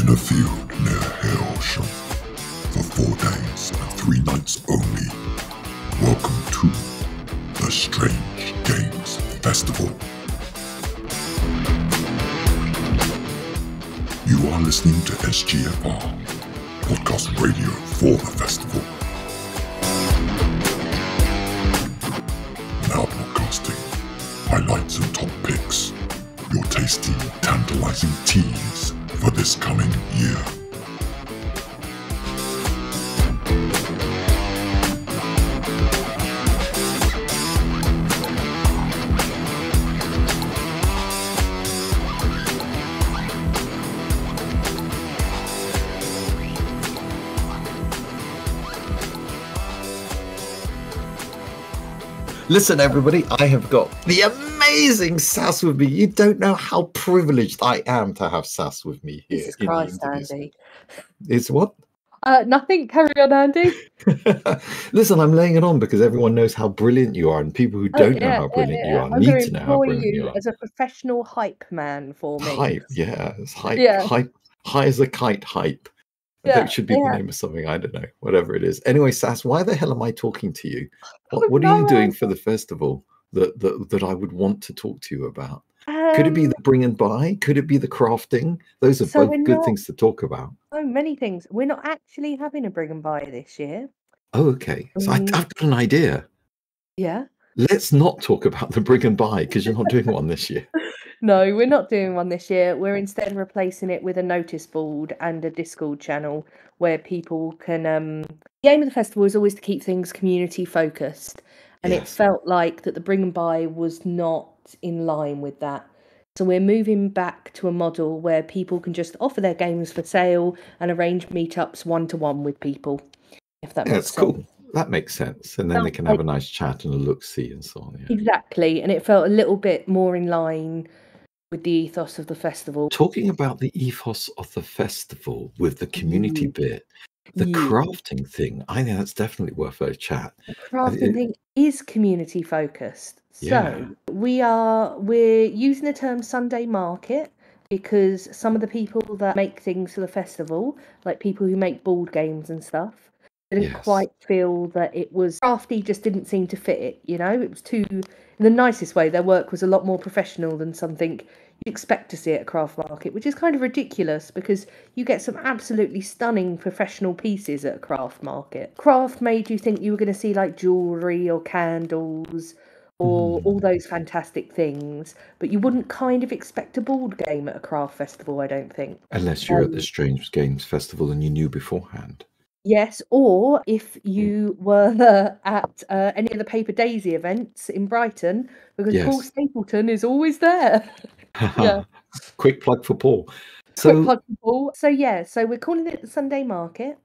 In a field near Hailsham, for 4 days and 3 nights only. Welcome to the Strange Games Festival. You are listening to SGFR, podcast radio for the festival. Now broadcasting highlights and top picks, your tasty, tantalizing tease for this coming year. Listen, everybody, I have got the amazing Sass with me. You don't know how privileged I am to have Sass with me here. Jesus Christ, Andy. It's what? Nothing. Carry on, Andy. Listen, I'm laying it on because everyone knows how brilliant you are, and people who don't know how brilliant you are I'm need to know how brilliant you are. as a professional hype man for me. Hype, yeah. It's hype, Yeah. high as a kite hype. That should be the name of something, I don't know, whatever it is. Anyway, Sass, why the hell am I talking to you? What are you doing for the festival that I would want to talk to you about? Could it be the bring and buy? Could it be the crafting? Those are both good things to talk about. Oh, many things. We're not actually having a bring and buy this year. Oh, okay. So I've got an idea. Yeah. Let's not talk about the bring and buy because you're not doing one this year. No, we're not doing one this year. We're instead replacing it with a notice board and a Discord channel where people can. The aim of the festival is always to keep things community focused, and it felt like that the bring and buy was not in line with that. So we're moving back to a model where people can just offer their games for sale and arrange meetups one-to-one with people. If that makes sense. That's cool. That makes sense. And then they can have a nice chat and a look-see and so on. Yeah. Exactly. And it felt a little bit more in line with the ethos of the festival. Talking about the ethos of the festival with the community bit, the crafting thing, I think that's definitely worth a chat. The crafting thing is community focused. So we're using the term Sunday market because some of the people that make things for the festival, like people who make board games and stuff, didn't quite feel that it was crafty, just didn't seem to fit it, you know? It was too, in the nicest way, their work was a lot more professional than something you'd expect to see at a craft market, which is kind of ridiculous because you get some absolutely stunning professional pieces at a craft market. Craft made you think you were going to see like jewellery or candles or all those fantastic things, but you wouldn't kind of expect a board game at a craft festival, I don't think. Unless you're at the Strange Games Festival and you knew beforehand. Yes, or if you were at any of the Paper Daisy events in Brighton, because Paul Stapleton is always there. Quick plug for Paul. So we're calling it the Sunday Market,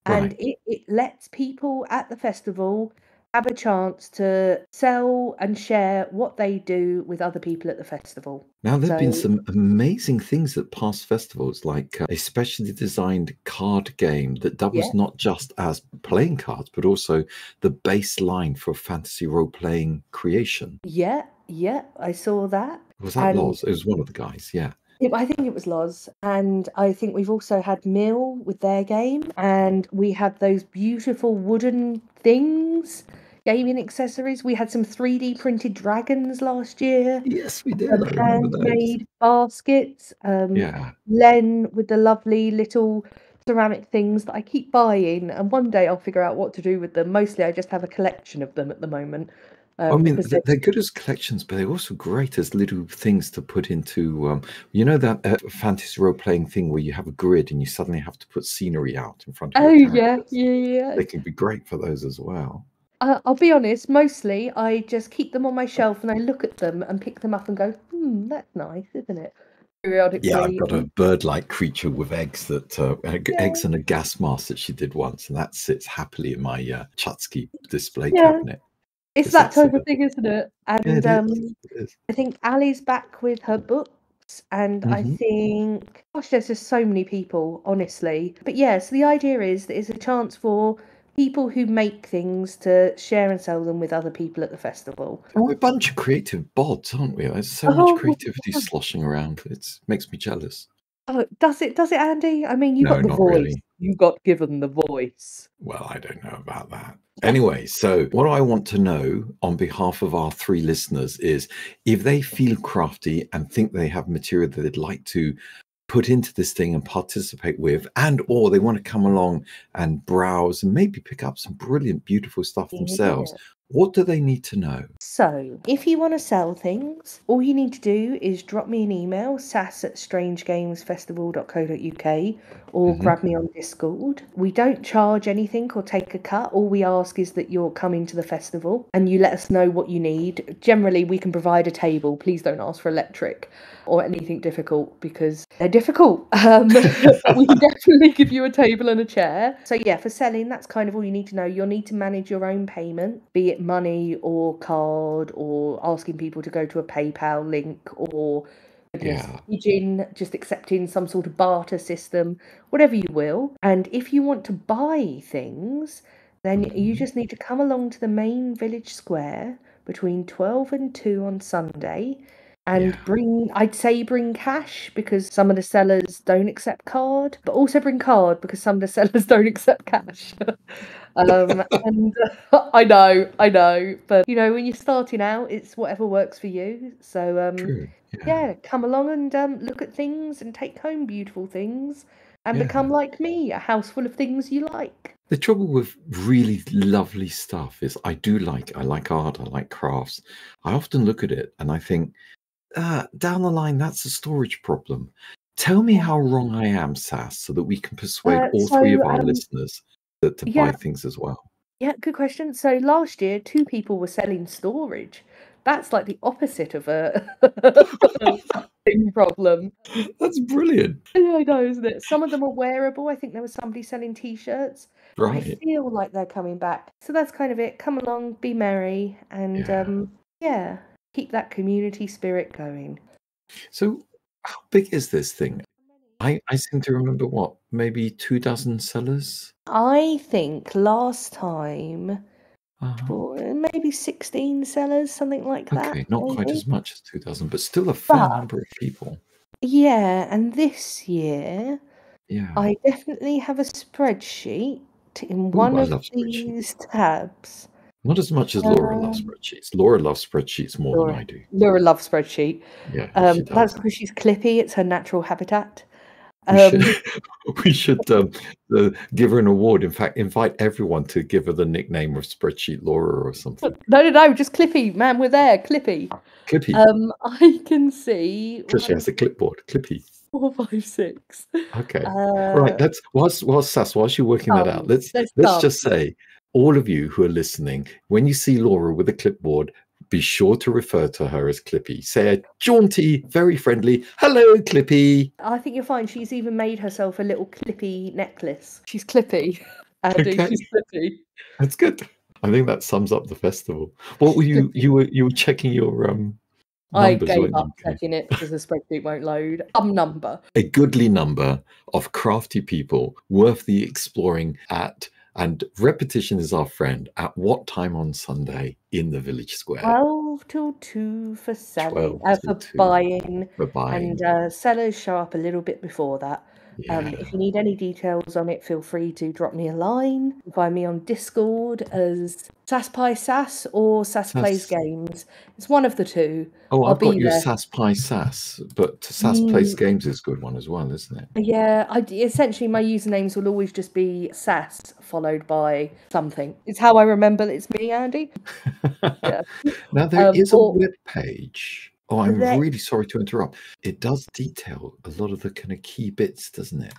and it lets people at the festival have a chance to sell and share what they do with other people at the festival. Now, there have been some amazing things at past festivals, like a specially designed card game that was not just as playing cards, but also the baseline for fantasy role-playing creation. Yeah, I saw that. Was that Loz? It was one of the guys, I think it was Loz, and I think we've also had Mill with their game, and we had those beautiful wooden things, gaming accessories. We had some 3D printed dragons last year. Yes, we did. Handmade baskets. Len with the lovely little ceramic things that I keep buying, and one day I'll figure out what to do with them. Mostly I just have a collection of them at the moment. I mean, they're good as collections, but they're also great as little things to put into, you know, that fantasy role-playing thing where you have a grid and you suddenly have to put scenery out in front of your characters. Yeah. They can be great for those as well. I'll be honest, mostly I just keep them on my shelf and I look at them and pick them up and go, that's nice, isn't it? Periodically. Yeah, I've got a bird-like creature with eggs eggs and a gas mask that she did once, and that sits happily in my Chutsky display cabinet. It's that type of thing, isn't it? And it is. I think Ali's back with her books, and I think, gosh, there's just so many people, honestly. But so the idea is that it's a chance for people who make things to share and sell them with other people at the festival. And we're a bunch of creative bods, aren't we? There's so much creativity sloshing around. It makes me jealous. Oh, does it, Andy? I mean, you No, got the not voice. really. You got given the voice. Well, I don't know about that. Anyway, so what I want to know on behalf of our 3 listeners is if they feel crafty and think they have material that they'd like to put into this thing and participate with, and or they want to come along and browse and maybe pick up some brilliant, beautiful stuff themselves, Yeah. what do they need to know? So, if you want to sell things, all you need to do is drop me an email, sass@strangegamesfestival.co.uk, or grab me on Discord. We don't charge anything or take a cut. All we ask is that you're coming to the festival and you let us know what you need. Generally, we can provide a table. Please don't ask for electric or anything difficult because they're difficult. But we can definitely give you a table and a chair. So yeah, for selling, that's kind of all you need to know. You'll need to manage your own payment, be it money or card or asking people to go to a PayPal link or just accepting some sort of barter system, whatever you will. And if you want to buy things, then you just need to come along to the main village square between 12 and 2 on Sunday. And I'd say bring cash because some of the sellers don't accept card, but also bring card because some of the sellers don't accept cash. And I know, but when you're starting out, it's whatever works for you. So True. yeah, come along and look at things and take home beautiful things and become like me, a house full of things you like. The trouble with really lovely stuff is I like art, I like crafts. I often look at it and I think, down the line, that's a storage problem. Tell me how wrong I am, Sass, so that we can persuade all 3 of our listeners to buy things as well. Yeah, good question. So last year, 2 people were selling storage. That's like the opposite of a thing problem. That's brilliant. Yeah, I know, isn't it? Some of them are wearable. I think there was somebody selling T-shirts. Right. I feel like they're coming back. So that's kind of it. Come along, be merry, and keep that community spirit going. So how big is this thing? I seem to remember maybe 2 dozen sellers? I think last time maybe 16 sellers, something like that. Okay, not quite as much as 2 dozen, but still a fair number of people. Yeah, and this year I definitely have a spreadsheet in one of these tabs. Not as much as Laura loves spreadsheets. Laura loves spreadsheets more than I do. Laura loves spreadsheet. Yeah, that's because she's Clippy. It's her natural habitat. We should give her an award. In fact, invite everyone to give her the nickname of Spreadsheet Laura or something. No, just Clippy, man. We're there, Clippy. Clippy. I can see. Because she has a clipboard. Clippy. 4, 5, 6. Okay. Right. Let's whilst you're working that out, let's just say, all of you who are listening, when you see Laura with a clipboard, be sure to refer to her as Clippy. Say a jaunty, very friendly, hello, Clippy. I think you'll find she's even made herself a little Clippy necklace. She's Clippy. Andy, she's Clippy. That's good. I think that sums up the festival. What were you were checking your numbers? I gave up checking it because the spreadsheet won't load. Some number. A goodly number of crafty people worth the exploring at. And repetition is our friend. At what time on Sunday in the village square? 12 till 2 for selling, for buying. And sellers show up a little bit before that. If you need any details on it, feel free to drop me a line. Find me on Discord as Sass Pie Sass or Sass Plays Games. It's one of the two. Oh, I've got your Sass Pie Sass, but Sass Plays Games is a good one as well, isn't it? Yeah, essentially my usernames will always just be Sass followed by something. It's how I remember it's me, Andy. Now there is a web page. Oh, I'm really sorry to interrupt. It does detail a lot of the kind of key bits, doesn't it?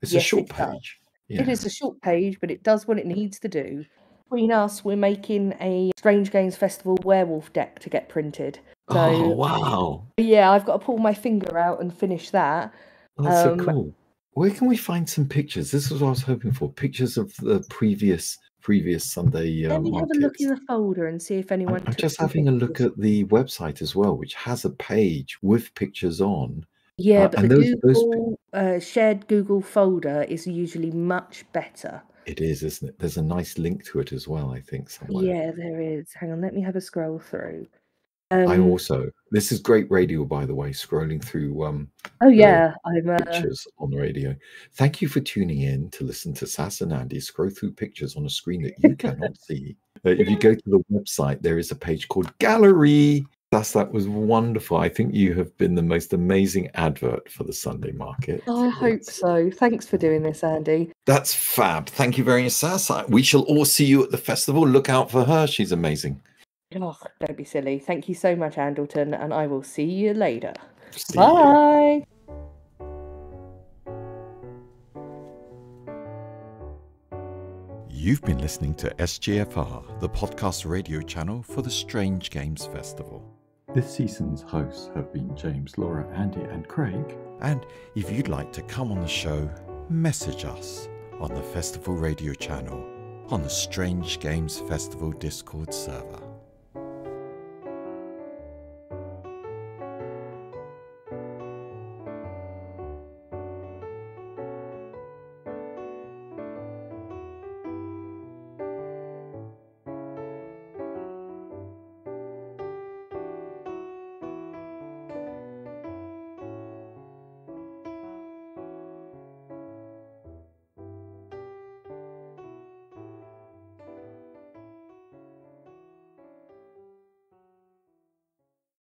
It's a short page. It is a short page, but it does what it needs to do. Between us, we're making a Strange Games Festival werewolf deck to get printed. So, oh, wow. Yeah, I've got to pull my finger out and finish that. That's so cool. Where can we find some pictures? This is what I was hoping for. Pictures of the previous Sunday Let me markets. have a look in the folder and see if anyone. I'm just having a look at the website as well, which has a page with pictures on. Yeah, but the shared Google folder is usually much better. It is, isn't it? There's a nice link to it as well, I think, somewhere. Yeah, there is. Hang on, let me have a scroll through. I also, this is great radio, by the way, scrolling through pictures on the radio. Thank you for tuning in to listen to Sass and Andy scroll through pictures on a screen that you cannot see. If you go to the website, there is a page called Gallery. Sass, that was wonderful. I think you have been the most amazing advert for the Sunday market. I hope so. Thanks for doing this, Andy. That's fab. Thank you very much, Sass. We shall all see you at the festival. Look out for her. She's amazing. Oh, don't be silly. Thank you so much, Andleton, and I will see you later. Bye. You've been listening to SGFR, the podcast radio channel for the Strange Games Festival. This season's hosts have been James, Laura, Andy, and Craig. And if you'd like to come on the show, message us on the Festival Radio channel on the Strange Games Festival Discord server.